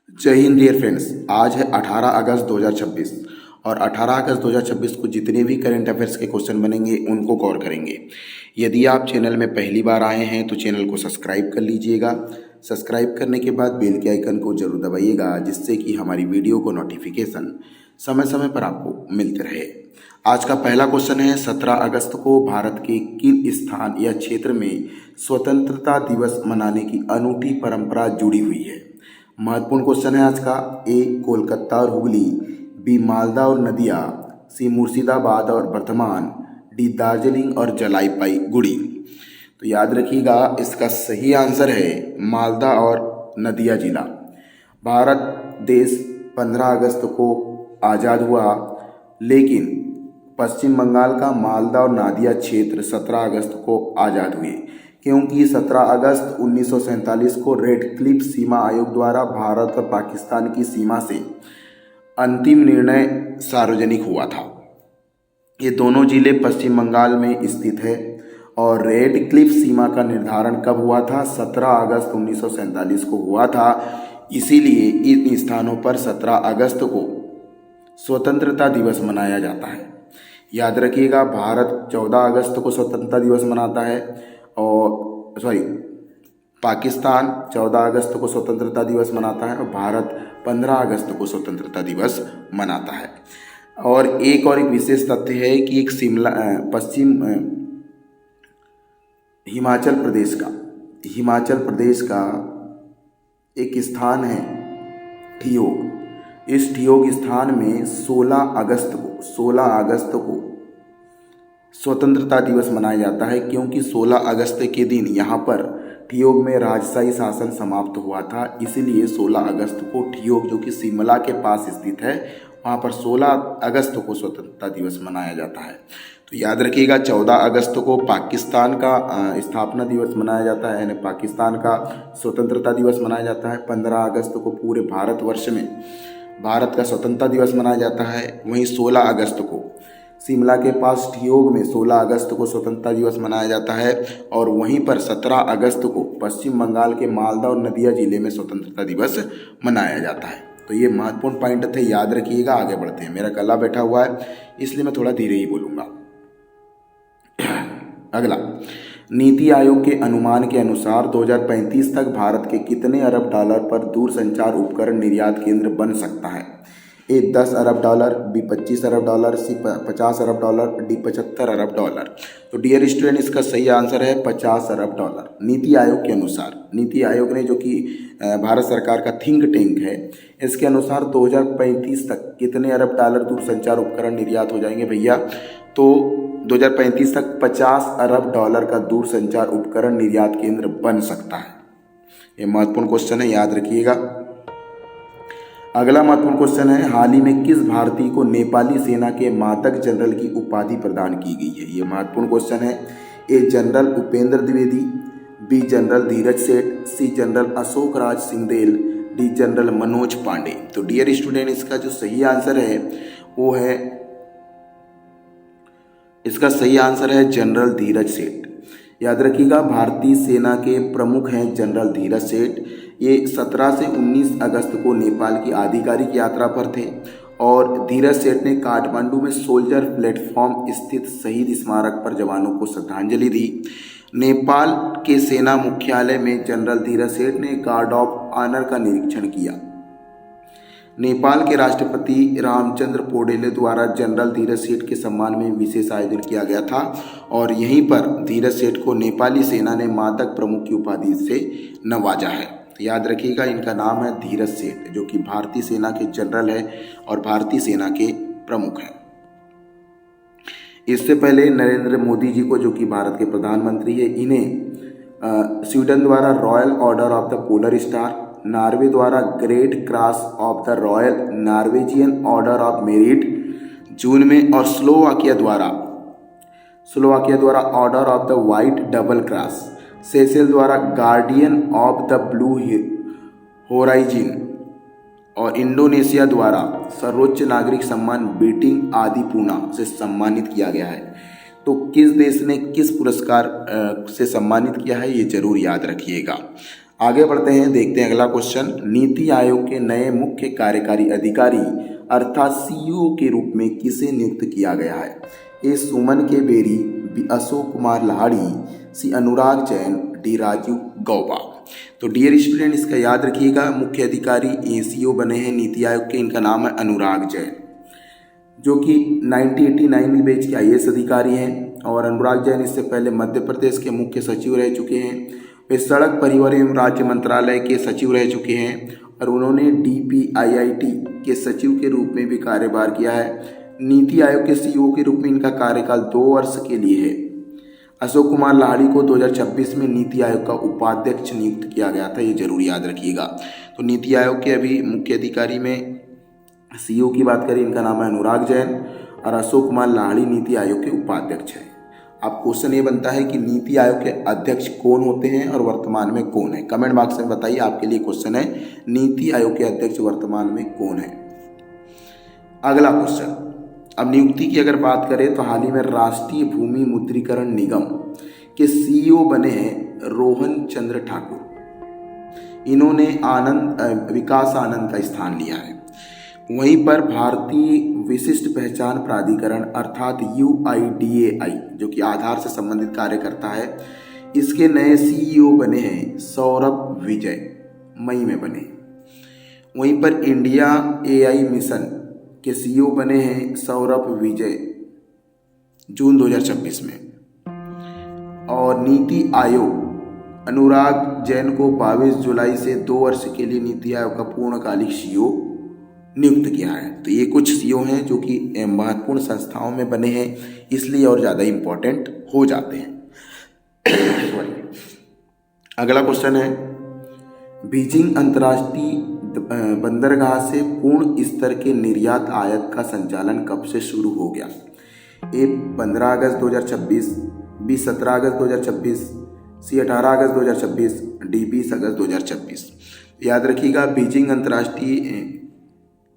जय Hind dear friends. आज है 18 अगस्त 2026 और 18 अगस्त 2026 को जितने भी करंट अफेयर्स के क्वेश्चन बनेंगे उनको कवर करेंगे। यदि आप चैनल में पहली बार आए हैं तो चैनल को सब्सक्राइब कर लीजिएगा। सब्सक्राइब करने के बाद बेल के आइकन को जरूर दबाइएगा, जिससे कि हमारी वीडियो को नोटिफिकेशन समय समय पर आपको मिलते रहे। आज का पहला क्वेश्चन है, 17 अगस्त को भारत के किस स्थान या क्षेत्र में स्वतंत्रता दिवस मनाने की अनूठी परंपरा जुड़ी हुई है? महत्वपूर्ण क्वेश्चन है आज का। ए कोलकाता और हुगली, बी मालदा और नदिया, सी मुर्शिदाबाद और वर्धमान, डी दार्जिलिंग और जलपाईगुड़ी। तो याद रखिएगा, इसका सही आंसर है मालदा और नदिया जिला। भारत देश 15 अगस्त को आज़ाद हुआ, लेकिन पश्चिम बंगाल का मालदा और नादिया क्षेत्र 17 अगस्त को आज़ाद हुए, क्योंकि 17 अगस्त 1947 को रेड क्लिफ सीमा आयोग द्वारा भारत और पाकिस्तान की सीमा से अंतिम निर्णय सार्वजनिक हुआ था। ये दोनों जिले पश्चिम बंगाल में स्थित है और रेड क्लिफ सीमा का निर्धारण कब हुआ था? 17 अगस्त 1947 को हुआ था। इसीलिए इन स्थानों पर 17 अगस्त को स्वतंत्रता दिवस मनाया जाता है। याद रखिएगा, भारत 14 अगस्त को स्वतंत्रता दिवस मनाता है और पाकिस्तान 14 अगस्त को स्वतंत्रता दिवस मनाता है और भारत 15 अगस्त को स्वतंत्रता दिवस मनाता है। और एक विशेष तथ्य है कि एक पश्चिम हिमाचल प्रदेश का एक स्थान है ठियोग। इस ठियोग स्थान में 16 अगस्त को स्वतंत्रता दिवस मनाया जाता है, क्योंकि 16 अगस्त के दिन यहाँ पर ठियोग में राजशाही शासन समाप्त हुआ था। इसीलिए 16 अगस्त को ठियोग, जो कि शिमला के पास स्थित है, वहाँ पर 16 अगस्त को स्वतंत्रता दिवस मनाया जाता है। तो याद रखिएगा, 14 अगस्त को पाकिस्तान का स्थापना दिवस मनाया जाता है, यानी पाकिस्तान का स्वतंत्रता दिवस मनाया जाता है। 15 अगस्त को पूरे भारतवर्ष में भारत का स्वतंत्रता दिवस मनाया जाता है। वहीं 16 अगस्त को शिमला के पास ठियोग में 16 अगस्त को स्वतंत्रता दिवस मनाया जाता है और वहीं पर 17 अगस्त को पश्चिम बंगाल के मालदा और नदिया जिले में स्वतंत्रता दिवस मनाया जाता है। तो ये महत्वपूर्ण पॉइंट थे, याद रखिएगा। आगे बढ़ते हैं। मेरा गला बैठा हुआ है, इसलिए मैं थोड़ा धीरे ही बोलूँगा। अगला, नीति आयोग के अनुमान के अनुसार 2035 तक भारत के कितने अरब डॉलर पर दूरसंचार उपकरण निर्यात केंद्र बन सकता है? ए 10 अरब डॉलर, बी 25 अरब डॉलर, सी 50 अरब डॉलर, डी 75 अरब डॉलर। तो डियर स्टूडेंट, इसका सही आंसर है 50 अरब डॉलर। नीति आयोग के अनुसार, नीति आयोग ने, जो कि भारत सरकार का थिंक टैंक है, इसके अनुसार 2035 तक कितने अरब डॉलर दूरसंचार उपकरण निर्यात हो जाएंगे भैया? तो 2035 तक 50 अरब डॉलर का दूरसंचार उपकरण निर्यात केंद्र बन सकता है। ये महत्वपूर्ण क्वेश्चन है, याद रखिएगा। अगला महत्वपूर्ण क्वेश्चन है, हाल ही में किस भारतीय को नेपाली सेना के मातक जनरल की उपाधि प्रदान की गई है? ये महत्वपूर्ण क्वेश्चन है। A general Upendra Dwivedi, B general Dheeraj Seth, C general Ashok Raj Sigdel, D general Manoj Pande. तो डियर स्टूडेंट, इसका जो सही आंसर है वो है, इसका सही आंसर है जनरल धीरज सेठ। याद रखिएगा, भारतीय सेना के प्रमुख हैं जनरल धीरज सेठ। ये 17 से 19 अगस्त को नेपाल की आधिकारिक यात्रा पर थे और धीरज सेठ ने काठमांडू में सोल्जर प्लेटफॉर्म स्थित शहीद स्मारक पर जवानों को श्रद्धांजलि दी। नेपाल के सेना मुख्यालय में जनरल धीरज सेठ ने गार्ड ऑफ ऑनर का निरीक्षण किया। नेपाल के राष्ट्रपति रामचंद्र पौडेल द्वारा जनरल धीरज सेठ के सम्मान में विशेष आयोजन किया गया था और यहीं पर धीरज सेठ को नेपाली सेना ने मातक प्रमुख की उपाधि से नवाजा है। याद रखिएगा, इनका नाम है धीरज सेठ, जो कि भारतीय सेना के जनरल है और भारतीय सेना के प्रमुख हैं। इससे पहले नरेंद्र मोदी जी को, जो कि भारत के प्रधानमंत्री है, इन्हें स्वीडन द्वारा Royal Order of the Polar Star, Norway द्वारा Great Cross of the Royal Norwegian Order of Merit June में, और स्लोवाकिया द्वारा Order of the White Double Cross, Seychelles द्वारा Guardian of the Blue Horizon और Indonesia द्वारा सर्वोच्च नागरिक सम्मान बीटिंग आदिपूर्णा से सम्मानित किया गया है। तो किस देश ने किस पुरस्कार से सम्मानित किया है, ये जरूर याद रखिएगा। आगे बढ़ते हैं, देखते हैं अगला क्वेश्चन। नीति आयोग के नए मुख्य कार्यकारी अधिकारी अर्थात सीईओ के रूप में किसे नियुक्त किया गया है? ए सुमन के बेरी, बी अशोक कुमार लाहिड़ी, सी अनुराग जैन, डी राजीव गौबा। तो डियर स्टूडेंट, इसका याद रखिएगा, मुख्य अधिकारी सीईओ बने हैं नीति आयोग के, इनका नाम है अनुराग जैन, जो कि 1989 बैच के आईएएस अधिकारी हैं। और अनुराग जैन इससे पहले मध्य प्रदेश के मुख्य सचिव रह चुके हैं। वे सड़क परिवहन एवं राज्य मंत्रालय के सचिव रह चुके हैं और उन्होंने डीपीआईआईटी के सचिव के रूप में भी कार्यभार किया है। नीति आयोग के सीईओ के रूप में इनका कार्यकाल 2 वर्ष के लिए है। अशोक कुमार लाहिड़ी को 2026 में नीति आयोग का उपाध्यक्ष नियुक्त किया गया था, ये जरूर याद रखिएगा। तो नीति आयोग के अभी मुख्य अधिकारी में सीईओ की बात करें, इनका नाम है अनुराग जैन और अशोक कुमार लाहिड़ी नीति आयोग के उपाध्यक्ष हैं। अब क्वेश्चन ये बनता है कि नीति आयोग के अध्यक्ष कौन होते हैं और वर्तमान में कौन है? कमेंट बॉक्स में बताइए, आपके लिए क्वेश्चन है, नीति आयोग के अध्यक्ष वर्तमान में कौन है? अगला क्वेश्चन, अब नियुक्ति की अगर बात करें तो हाल ही में राष्ट्रीय भूमि मुद्रीकरण निगम के सीईओ बने हैं रोहन चंद्र ठाकुर। इन्होंने विकास आनंद का स्थान लिया है। वहीं पर भारतीय विशिष्ट पहचान प्राधिकरण अर्थात UIDAI, जो कि आधार से संबंधित कार्य करता है, इसके नए सीईओ बने हैं सौरभ विजय, मई में बने। वहीं पर इंडिया AI मिशन के सीईओ बने हैं सौरभ विजय, जून 2026 में। और नीति आयोग अनुराग जैन को 22 जुलाई से 2 वर्ष के लिए नीति आयोग का पूर्णकालिक सीईओ नियुक्त किया है। तो ये कुछ सीईओ हैं जो कि महत्वपूर्ण संस्थाओं में बने हैं, इसलिए और ज़्यादा इम्पोर्टेंट हो जाते हैं। अगला क्वेश्चन है, बीजिंग अंतर्राष्ट्रीय बंदरगाह से पूर्ण स्तर के निर्यात आयात का संचालन कब से शुरू हो गया? ए 15 अगस्त 2026, बी 17 अगस्त 2026, सी 18 अगस्त 2026, डी 20 अगस्त 2026। याद रखिएगा, बीजिंग अंतर्राष्ट्रीय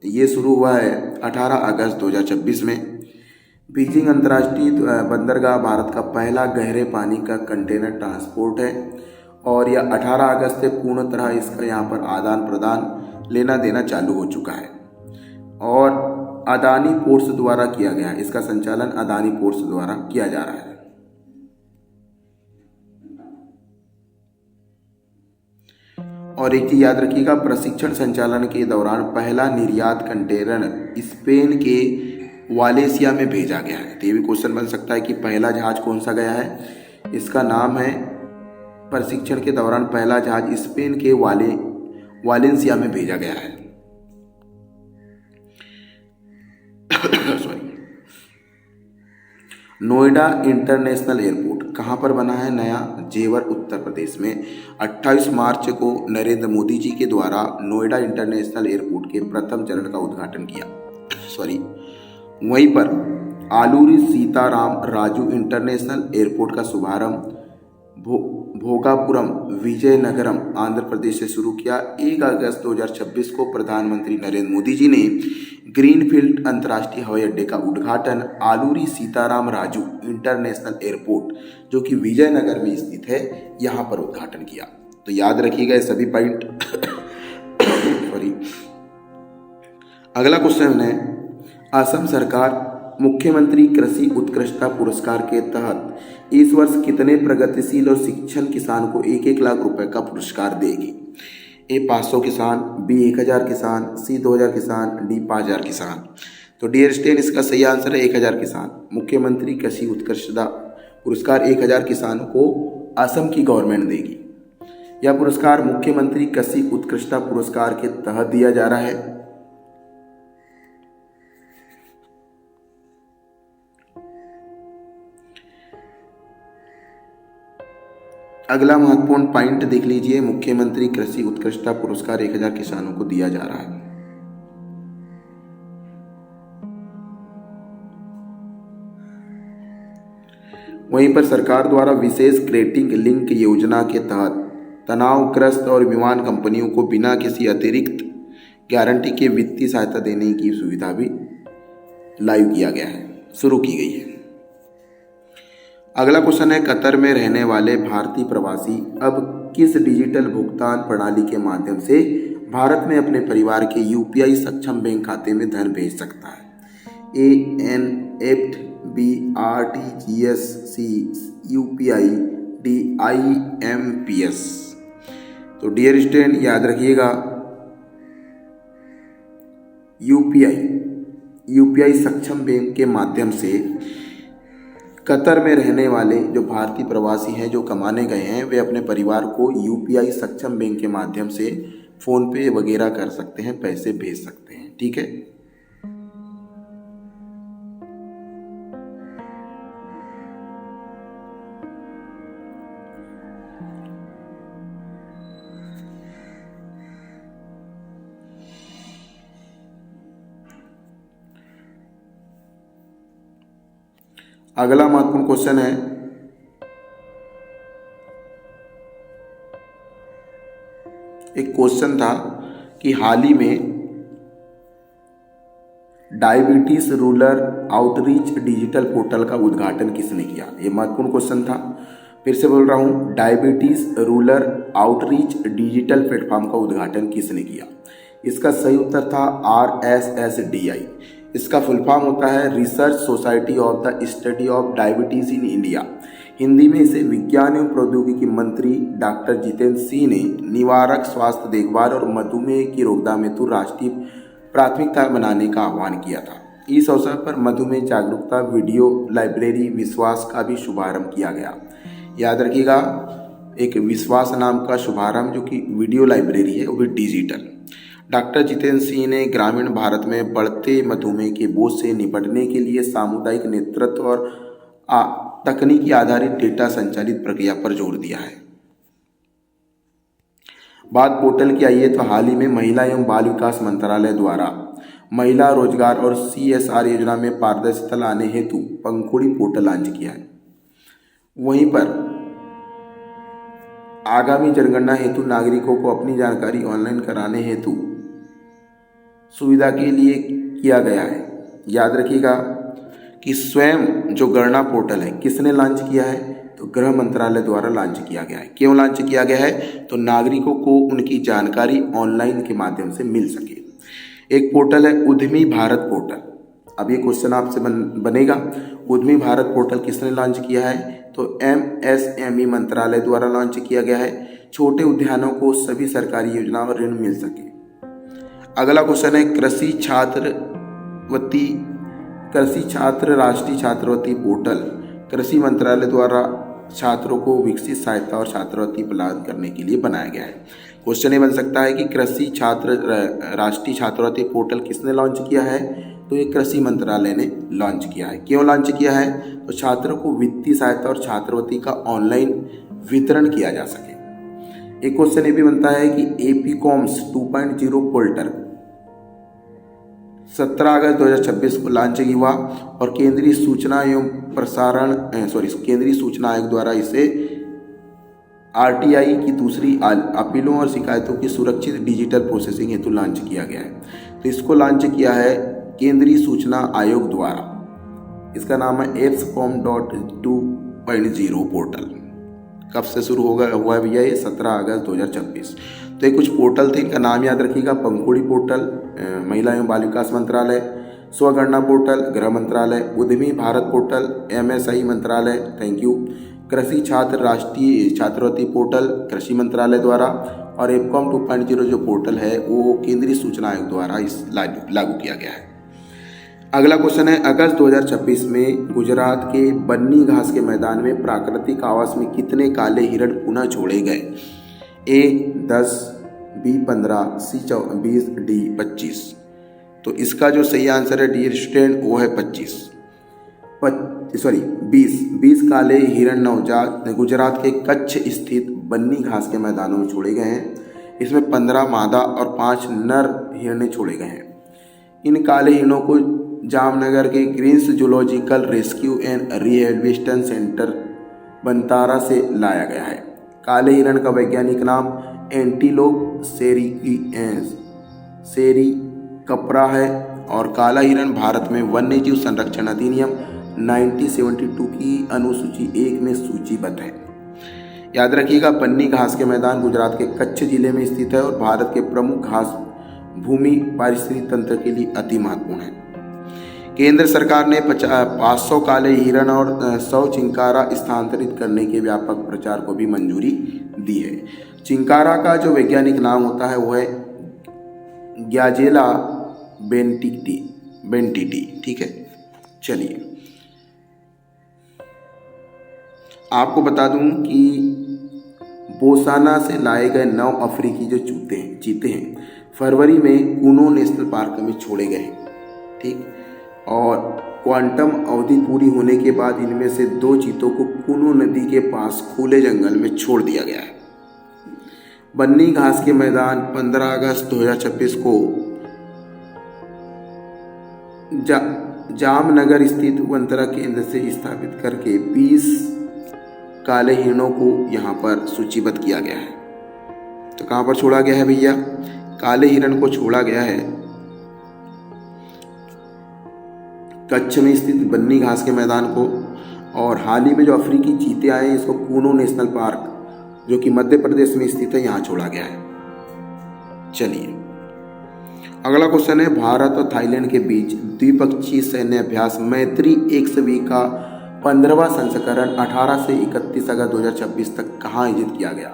ये शुरू हुआ है 18 अगस्त 2026 में। बीजिंग अंतर्राष्ट्रीय बंदरगाह भारत का पहला गहरे पानी का कंटेनर ट्रांसपोर्ट है और यह 18 अगस्त से पूर्ण तरह इसका यहाँ पर आदान प्रदान लेना देना चालू हो चुका है और अदानी पोर्ट्स द्वारा किया गया है। इसका संचालन अदानी पोर्ट्स द्वारा किया जा रहा है। और एक चीज याद रखिएगा, प्रशिक्षण संचालन के दौरान पहला निर्यात कंटेनर स्पेन के वालेसिया में भेजा गया है। तो ये भी क्वेश्चन बन सकता है कि पहला जहाज कौन सा गया है? इसका नाम है, प्रशिक्षण के दौरान पहला जहाज स्पेन के वालेंसिया में भेजा गया है। नोएडा इंटरनेशनल एयरपोर्ट कहाँ पर बना है? नया जेवर उत्तर प्रदेश में। 28 मार्च को नरेंद्र मोदी जी के द्वारा नोएडा इंटरनेशनल एयरपोर्ट के प्रथम चरण का उद्घाटन किया। वहीं पर आलूरी सीताराम राजू इंटरनेशनल एयरपोर्ट का शुभारंभ भोगापुरम विजयनगरम आंध्र प्रदेश से शुरू किया। 1 अगस्त 2026 को प्रधानमंत्री नरेंद्र मोदी जी ने ग्रीनफील्ड अंतर्राष्ट्रीय हवाई अड्डे का उद्घाटन आलूरी सीताराम राजू इंटरनेशनल एयरपोर्ट, जो कि विजयनगर में स्थित है, यहाँ पर उद्घाटन किया। तो याद रखिएगा ये सभी पॉइंट। अगला क्वेश्चन है, असम सरकार मुख्यमंत्री कृषि उत्कृष्टता पुरस्कार के तहत इस वर्ष कितने प्रगतिशील और शिक्षण किसान को 1-1 लाख रुपए का पुरस्कार देगी? ए 500 किसान, बी 1000 किसान, सी 2000 किसान, डी 5000 किसान। तो डियर स्टूडेंट, इसका सही आंसर है 1000 किसान। मुख्यमंत्री कृषि उत्कृष्टता पुरस्कार 1000 किसानों को असम की गवर्नमेंट देगी। यह पुरस्कार मुख्यमंत्री कृषि उत्कृष्टता पुरस्कार के तहत दिया जा रहा है। अगला महत्वपूर्ण पॉइंट देख लीजिए, मुख्यमंत्री कृषि उत्कृष्टता पुरस्कार 1000 किसानों को दिया जा रहा है। वहीं पर सरकार द्वारा विशेष क्रेडिट लिंक योजना के तहत तनावग्रस्त और विमान कंपनियों को बिना किसी अतिरिक्त गारंटी के वित्तीय सहायता देने की सुविधा भी लागू किया गया है, शुरू की गई है। अगला क्वेश्चन है, कतर में रहने वाले भारतीय प्रवासी अब किस डिजिटल भुगतान प्रणाली के माध्यम से भारत में अपने परिवार के यूपीआई सक्षम बैंक खाते में धन भेज सकता है? एनएफटी, बी, आरटीजीएस, सी, यूपीआई, डी, आईएमपीएस। तो डियर स्टूडेंट याद रखिएगा, यूपीआई सक्षम बैंक के माध्यम से कतर में रहने वाले जो भारतीय प्रवासी हैं जो कमाने गए हैं, वे अपने परिवार को यूपीआई सक्षम बैंक के माध्यम से फ़ोन पे वगैरह कर सकते हैं, पैसे भेज सकते हैं। ठीक है। अगला महत्वपूर्ण क्वेश्चन है, एक क्वेश्चन था कि हाल ही में diabetes rural outreach digital portal का उद्घाटन किसने किया? ये महत्वपूर्ण क्वेश्चन था। फिर से बोल रहा हूँ, diabetes rural outreach digital platform का उद्घाटन किसने किया? इसका सही उत्तर था RSSDI। इसका फुल फॉर्म होता है research society of the study of diabetes in India. Hindi में इसे विज्ञान एवं प्रौद्योगिकी मंत्री डॉक्टर जितेंद्र सिंह ने निवारक स्वास्थ्य देखभाल और मधुमेह की रोकथाम हेतु राष्ट्रीय प्राथमिकता बनाने का आह्वान किया था। इस अवसर पर मधुमेह जागरूकता वीडियो लाइब्रेरी विश्वास का भी शुभारंभ किया गया। याद रखिएगा, एक विश्वास नाम का शुभारंभ जो कि वीडियो लाइब्रेरी है, वो भी डिजिटल। डॉक्टर जितेंद्र सिंह ने ग्रामीण भारत में बढ़ते मधुमेह के बोझ से निपटने के लिए सामुदायिक नेतृत्व और तकनीकी आधारित डेटा संचालित प्रक्रिया पर जोर दिया है। बात पोर्टल की आई है तो हाल ही में महिला एवं बाल विकास मंत्रालय द्वारा महिला रोजगार और CSR योजना में पारदर्शिता लाने हेतु पंखुड़ी पोर्टल लॉन्च किया है। वहीं पर आगामी जनगणना हेतु नागरिकों को अपनी जानकारी ऑनलाइन कराने हेतु सुविधा के लिए किया गया है। याद रखिएगा कि स्वयं जो गणना पोर्टल है किसने लॉन्च किया है? तो गृह मंत्रालय द्वारा लॉन्च किया गया है। क्यों लॉन्च किया गया है? तो नागरिकों को उनकी जानकारी ऑनलाइन के माध्यम से मिल सके। एक पोर्टल है उद्यमी भारत पोर्टल। अब ये क्वेश्चन आपसे बनेगा, उद्यमी भारत पोर्टल किसने लॉन्च किया है? तो MSME मंत्रालय द्वारा लॉन्च किया गया है। छोटे उद्यानों को सभी सरकारी योजनाओं और ऋण मिल सके। अगला क्वेश्चन है कृषि छात्र राष्ट्रीय छात्रवृत्ति पोर्टल कृषि मंत्रालय द्वारा छात्रों को विकसित सहायता और छात्रवृत्ति प्रदान करने के लिए बनाया गया है। क्वेश्चन ये बन सकता है कि कृषि छात्र राष्ट्रीय छात्रवृत्ति पोर्टल किसने लॉन्च किया है? तो ये कृषि मंत्रालय ने लॉन्च किया है। क्यों लॉन्च किया है? तो छात्रों को वित्तीय सहायता और छात्रवृत्ति का ऑनलाइन वितरण किया जा सके। एक क्वेश्चन ये भी बनता है कि एपीकॉम्स 2.0 पोर्टल 17 अगस्त 2026 को लॉन्च हुआ और केंद्रीय सूचना आयोग द्वारा इसे RTI की दूसरी अपीलों और शिकायतों की सुरक्षित डिजिटल प्रोसेसिंग हेतु लॉन्च किया गया है। तो इसको लॉन्च किया है केंद्रीय सूचना आयोग द्वारा। इसका नाम है EPSCOM.2.0 पोर्टल। कब से शुरू हुआ भैया? ये 17 अगस्त 2026। तो ये कुछ पोर्टल थे, इनका नाम याद रखिएगा। पंखुड़ी पोर्टल महिला एवं बाल विकास मंत्रालय, स्वगणना पोर्टल गृह मंत्रालय, उद्यमी भारत पोर्टल MSI मंत्रालय, थैंक यू, कृषि छात्र राष्ट्रीय छात्रवृत्ति पोर्टल कृषि मंत्रालय द्वारा, और एपकॉम 2.0 जो पोर्टल है वो केंद्रीय सूचना आयोग द्वारा इस लागू किया गया है। अगला क्वेश्चन है अगस्त 2026 में गुजरात के बन्नी घास के मैदान में प्राकृतिक आवास में कितने काले हिरण पुनः छोड़े गए? A 10, B 15, C 20, D 25। तो इसका जो सही आंसर है डियर स्टूडेंट वो है 20 काले हिरण नवजात गुजरात के कच्छ स्थित बन्नी घास के मैदानों में छोड़े गए हैं। इसमें 15 मादा और 5 नर हिरने छोड़े गए हैं। इन काले हिरणों को जामनगर के Greens Zoological Rescue and Rehabilitation Centre Vantara से लाया गया है। काले हिरण का वैज्ञानिक नाम एंटीलोप सेरिकपरा है और काला हिरण भारत में वन्यजीव संरक्षण अधिनियम 1972 की अनुसूची 1 में सूचीबद्ध है। याद रखिएगा, बन्नी घास के मैदान गुजरात के कच्छ जिले में स्थित है और भारत के प्रमुख घास भूमि पारिस्थितिक तंत्र के लिए अति महत्वपूर्ण है। केंद्र सरकार ने 500 काले हिरण और 100 चिंकारा स्थानांतरित करने के व्यापक प्रचार को भी मंजूरी दी है। चिंकारा का जो वैज्ञानिक नाम होता है वो है ग्याजेला बेंटिटी। ठीक है, चलिए आपको बता दूं कि बोत्सवाना से लाए गए 9 अफ्रीकी जो चीते हैं फरवरी में कूनो नेशनल पार्क में छोड़े गए हैं। ठीक, और क्वांटम अवधि पूरी होने के बाद इनमें से 2 चीतों को कूनो नदी के पास खुले जंगल में छोड़ दिया गया है। बन्नी घास के मैदान 15 अगस्त 2026 को जामनगर स्थित वनतरा केंद्र से स्थापित करके 20 काले हिरणों को यहाँ पर सूचीबद्ध किया गया है। तो कहाँ पर छोड़ा गया है भैया? काले हिरण को छोड़ा गया है कच्छ में स्थित बन्नी घास के मैदान को, और हाल ही में जो अफ्रीकी चीते आए हैं इसको कूनो नेशनल पार्क जो कि मध्य प्रदेश में स्थित है यहाँ छोड़ा गया है। चलिए अगला क्वेश्चन है, भारत और थाईलैंड के बीच द्विपक्षीय सैन्य अभ्यास मैत्री XV का 15वां संस्करण 18 से 31 अगस्त 2026 तक कहाँ आयोजित किया गया?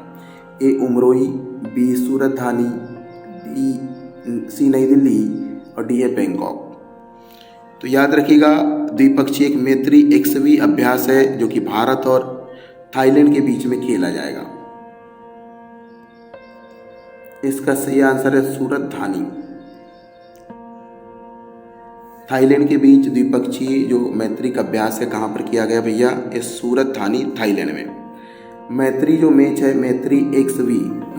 ए उमरोई, बी सूरत धानी, सी नई दिल्ली और डी है बैंकॉक। तो याद रखिएगा, द्विपक्षीय एक मैत्री XV अभ्यास है जो कि भारत और थाईलैंड के बीच में खेला जाएगा। इसका सही आंसर है सूरत धानी। थाईलैंड के बीच द्विपक्षीय जो मैत्रिक अभ्यास है कहाँ पर किया गया भैया? इस सूरत धानी थाईलैंड में। मैत्री जो मैच है मैत्री XV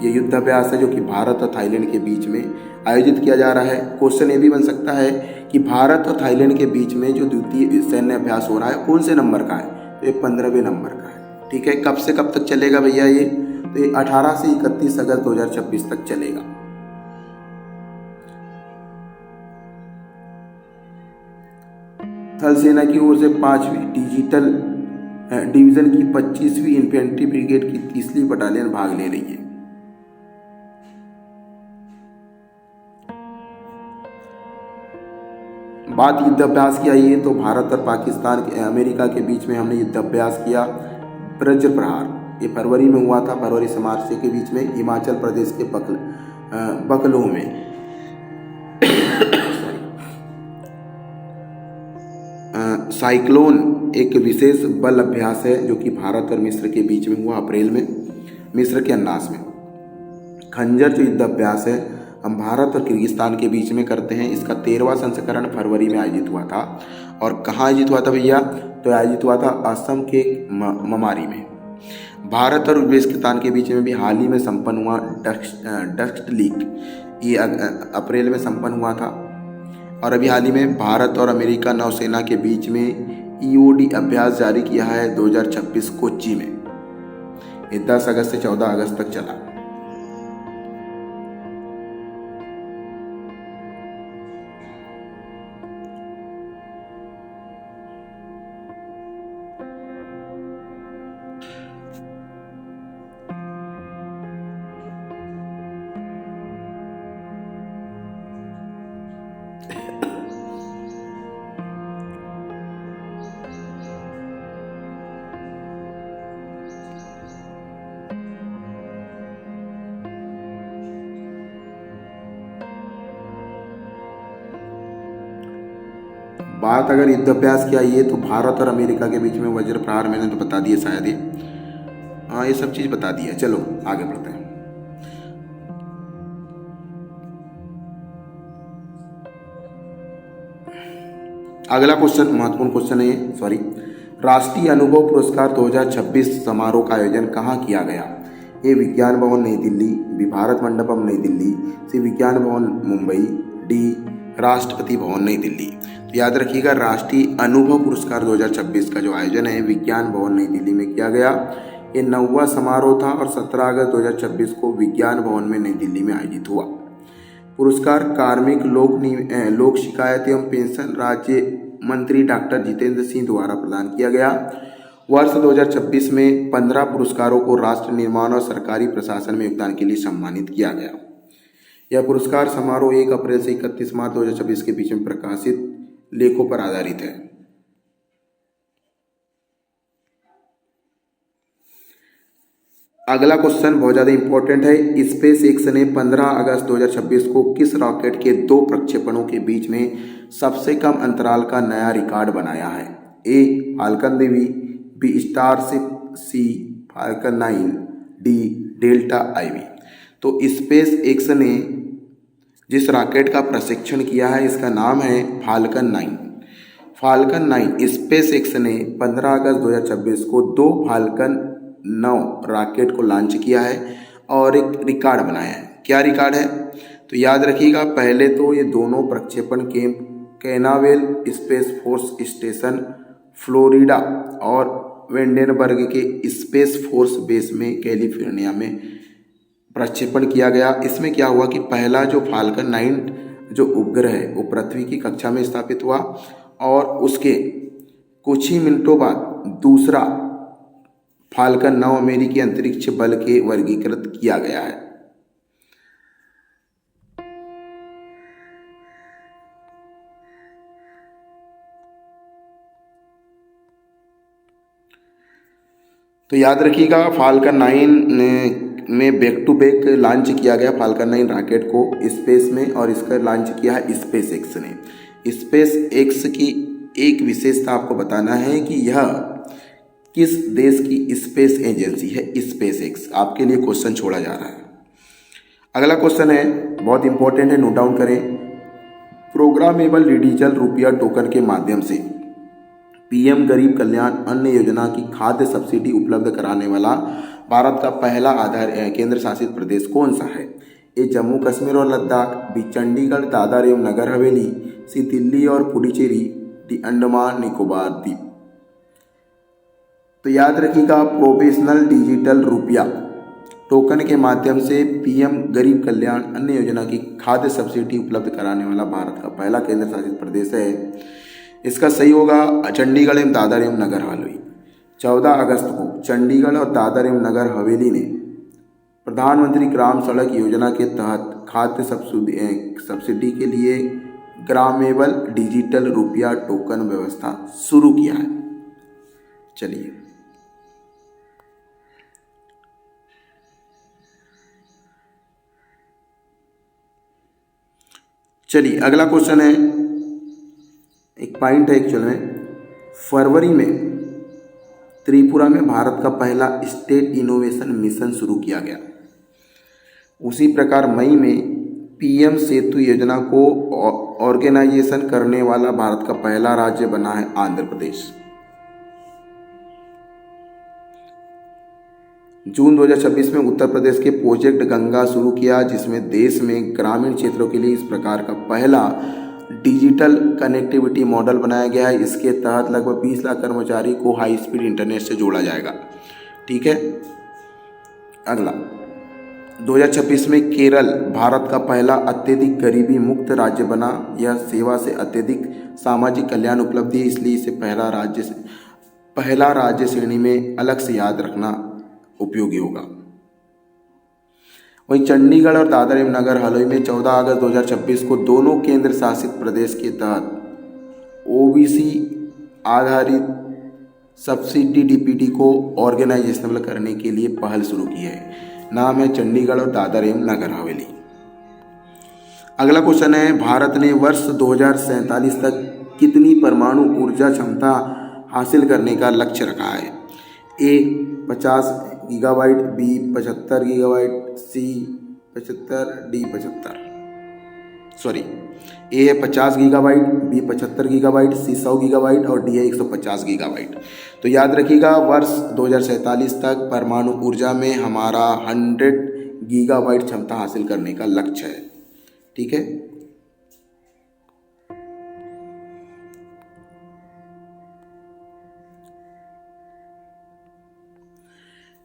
ये युद्ध अभ्यास है जो कि भारत और थाईलैंड के बीच में आयोजित किया जा रहा है। क्वेश्चन ये भी बन सकता है कि भारत और थाईलैंड के बीच में जो द्वितीय सैन्य अभ्यास हो रहा है कौन से नंबर का है? तो ये 15वें नंबर का है। ठीक है, कब से कब तक चलेगा भैया ये? तो ये 18 से 31 अगस्त 2026 तक चलेगा। थल सेना की ओर से 5वीं डिजिटल डिवीजन की 25वीं इन्फेंट्री ब्रिगेड की 3री बटालियन भाग ले रही है। बात युद्ध अभ्यास की आई है तो भारत और पाकिस्तान अमेरिका के बीच में हमने युद्ध अभ्यास किया वज्र प्रहार। ये फरवरी में हुआ था, फरवरी से मार्च के बीच में हिमाचल प्रदेश के बकलो में। साइक्लोन एक विशेष बल अभ्यास है जो कि भारत और मिस्र के बीच में हुआ अप्रैल में, मिस्र के अन्नास में। खंजर जो युद्ध अभ्यास है हम भारत और किर्गिस्तान के बीच में करते हैं। इसका 13वां संस्करण फरवरी में आयोजित हुआ था। और कहाँ आयोजित हुआ था भैया? तो आयोजित हुआ था असम के ममारी में। भारत और उज्बेकिस्तान के बीच में भी हाल ही में संपन्न हुआ डस्ट लीग, ये अप्रैल में संपन्न हुआ था। और अभी हाल ही में भारत और अमेरिका नौसेना के बीच में EOD अभ्यास जारी किया है 2026 कोच्चि में। ये 10 अगस्त से 14 अगस्त तक चला। बात अगर युद्ध अभ्यास की आई है तो भारत और अमेरिका के बीच में वज्र प्रहार मैंने तो बता दिया शायद ही। हाँ, ये सब चीज़ बता दिया। चलो आगे बढ़ते हैं। अगला क्वेश्चन महत्वपूर्ण क्वेश्चन है राष्ट्रीय अनुभव पुरस्कार 2026 समारोह का आयोजन कहाँ किया गया? ए विज्ञान भवन नई दिल्ली, बी भारत मंडपम नई दिल्ली, सी विज्ञान भवन मुंबई, डी राष्ट्रपति भवन नई दिल्ली। तो याद रखिएगा, राष्ट्रीय अनुभव पुरस्कार 2026 का जो आयोजन है विज्ञान भवन नई दिल्ली में किया गया। ये 9वां समारोह था और 17 अगस्त 2026 को विज्ञान भवन में नई दिल्ली में आयोजित हुआ। पुरस्कार कार्मिक लोक शिकायत एवं पेंशन राज्य मंत्री डॉक्टर जितेंद्र सिंह द्वारा प्रदान किया गया। वर्ष 2026 में 15 पुरस्कारों को राष्ट्र निर्माण और सरकारी प्रशासन में योगदान के लिए सम्मानित किया गया। यह पुरस्कार समारोह 1 अप्रैल से 31 मार्च 2026 के बीच में प्रकाशित लेखों पर आधारित है। अगला क्वेश्चन बहुत ज़्यादा इंपॉर्टेंट है। स्पेस एक्स ने 15 अगस्त 2026 को किस रॉकेट के 2 प्रक्षेपणों के बीच में सबसे कम अंतराल का नया रिकॉर्ड बनाया है? ए फाल्कन देवी, बी स्टारशिप, सी फाल्कन 9, डी डेल्टा आईवी। तो स्पेस एक्स ने जिस रॉकेट का प्रशिक्षण किया है इसका नाम है फाल्कन 9। फाल्कन 9 स्पेस एक्स ने 15 अगस्त 2026 को 2 फाल्कन 9 रॉकेट को लॉन्च किया है और एक रिकॉर्ड बनाया है। क्या रिकॉर्ड है? तो याद रखिएगा, पहले तो ये दोनों प्रक्षेपण Cape Canaveral Space Force Station Florida और वेंडेनबर्ग के स्पेस फोर्स बेस में कैलिफोर्निया में प्रक्षेपण किया गया। इसमें क्या हुआ कि पहला जो फाल्कन 9 जो उपग्रह है वो पृथ्वी की कक्षा में स्थापित हुआ और उसके कुछ ही मिनटों बाद दूसरा फाल्कन 9 अमेरिकी अंतरिक्ष बल के वर्गीकृत किया गया है। तो याद रखिएगा, फाल्कन 9 में बैक टू बैक लॉन्च किया गया फाल्कन 9 रॉकेट को स्पेस में, और इसका लॉन्च किया है स्पेस एक्स ने। स्पेस एक्स की एक विशेषता आपको बताना है कि यह किस देश की स्पेस एजेंसी है। स्पेस एक्स आपके लिए क्वेश्चन छोड़ा जा रहा है। अगला क्वेश्चन है, बहुत इंपॉर्टेंट है, नोट डाउन करें। प्रोग्रामेबल डिजिटल रुपया टोकन के माध्यम से पीएम गरीब कल्याण अन्न योजना की खाद्य सब्सिडी उपलब्ध कराने वाला भारत का पहला आधार केंद्र शासित प्रदेश कौन सा है? ए जम्मू कश्मीर और लद्दाख, बी चंडीगढ़ दादर एवं नगर हवेली, सी दिल्ली और पुडुचेरी, डी अंडमान निकोबार द्वीप। तो याद रखिएगा, प्रोफेशनल डिजिटल रुपया टोकन के माध्यम से पीएम गरीब कल्याण अन्न योजना की खाद्य सब्सिडी उपलब्ध कराने वाला भारत का पहला केंद्र शासित प्रदेश है। इसका सही होगा चंडीगढ़ एवं दादर एवं नगर हवेली। 14 अगस्त को चंडीगढ़ और दादर एवं नगर हवेली ने प्रधानमंत्री ग्राम सड़क योजना के तहत खाद्य सब्सिडी के लिए ग्रामेबल डिजिटल रुपया टोकन व्यवस्था शुरू किया है। चलिए अगला क्वेश्चन है, एक पॉइंट है एक्चुअल में। फरवरी में त्रिपुरा में भारत का पहला स्टेट इनोवेशन मिशन शुरू किया गया। उसी प्रकार मई में पीएम सेतु योजना को ऑर्गेनाइजेशन करने वाला भारत का पहला राज्य बना है आंध्र प्रदेश। जून 2026 में उत्तर प्रदेश के प्रोजेक्ट गंगा शुरू किया, जिसमें देश में ग्रामीण क्षेत्रों के लिए इस प्रकार का पहला डिजिटल कनेक्टिविटी मॉडल बनाया गया है। इसके तहत लगभग 20 लाख कर्मचारी को हाई स्पीड इंटरनेट से जोड़ा जाएगा। ठीक है। अगला 2026 में केरल भारत का पहला अत्यधिक गरीबी मुक्त राज्य बना। यह सेवा से अत्यधिक सामाजिक कल्याण उपलब्धि है, इसलिए इसे पहला राज्य श्रेणी में अलग से याद रखना उपयोगी होगा। वहीं चंडीगढ़ और दादर एवं नगर हवेली में 14 अगस्त 2026 को दोनों केंद्र शासित प्रदेश के तहत ओबीसी आधारित सब्सिडी डीपीटी को ऑर्गेनाइजेशनल करने के लिए पहल शुरू की है। नाम है चंडीगढ़ और दादर एवं नगर हवेली। अगला क्वेश्चन है, भारत ने वर्ष 2047 तक कितनी परमाणु ऊर्जा क्षमता हासिल करने का लक्ष्य रखा है? ए 50 गीगाबाइट, बी 75 गीगाबाइट, सी 75, डी 75। सॉरी, ए है 50 गीगाबाइट, बी 75 गीगाबाइट, सी 100 गीगाबाइट और डी है 150 गीगाबाइट। तो याद रखिएगा, वर्ष 2047 तक परमाणु ऊर्जा में हमारा 100 गीगाबाइट क्षमता हासिल करने का लक्ष्य है। ठीक है।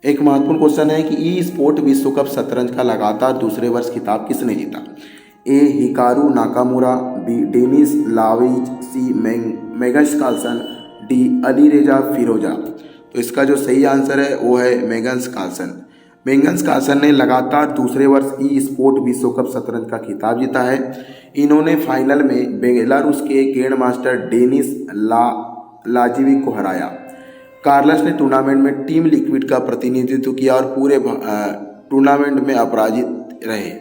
एक महत्वपूर्ण क्वेश्चन है कि ई स्पोर्ट विश्व कप शतरंज का लगातार दूसरे वर्ष खिताब किसने जीता? ए हिकारू नाकामुरा, बी डेनिस लाविज, सी मैग्नस कार्लसन, डी अलीरेजा फिरोजा। तो इसका जो सही आंसर है वो है मैग्नस कार्लसन। मैग्नस कार्लसन ने लगातार दूसरे वर्ष ई स्पोर्ट विश्व कप शतरंज का खिताब जीता है। इन्होंने फाइनल में बेलारूस के ग्रैंड मास्टर डेनिस लाजेविक को हराया। कार्लस ने टूर्नामेंट में टीम लिक्विड का प्रतिनिधित्व किया और पूरे टूर्नामेंट में अपराजित रहे।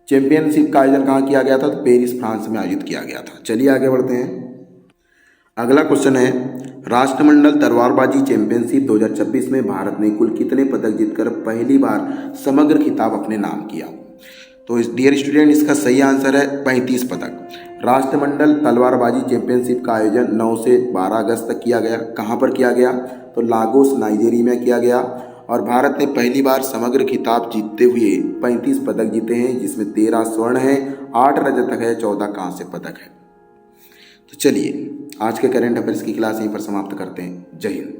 चैंपियनशिप का आयोजन कहाँ किया गया था? तो पेरिस फ्रांस में आयोजित किया गया था। चलिए आगे बढ़ते हैं। अगला क्वेश्चन है, राष्ट्रमंडल तलवारबाजी चैंपियनशिप 2026 में भारत ने कुल कितने पदक जीतकर पहली बार समग्र खिताब अपने नाम किया? तो डियर स्टूडेंट, इसका सही आंसर है 35 पदक। राष्ट्रमंडल तलवारबाजी चैंपियनशिप का आयोजन 9 से 12 अगस्त तक किया गया। कहाँ पर किया गया? तो लागोस नाइजीरिया में किया गया और भारत ने पहली बार समग्र खिताब जीतते हुए 35 पदक जीते हैं, जिसमें 13 स्वर्ण है, 8 रजत है, 14 कांस्य पदक है। तो चलिए आज के करंट अफेयर्स की क्लास यहीं पर समाप्त करते हैं। जय हिंद।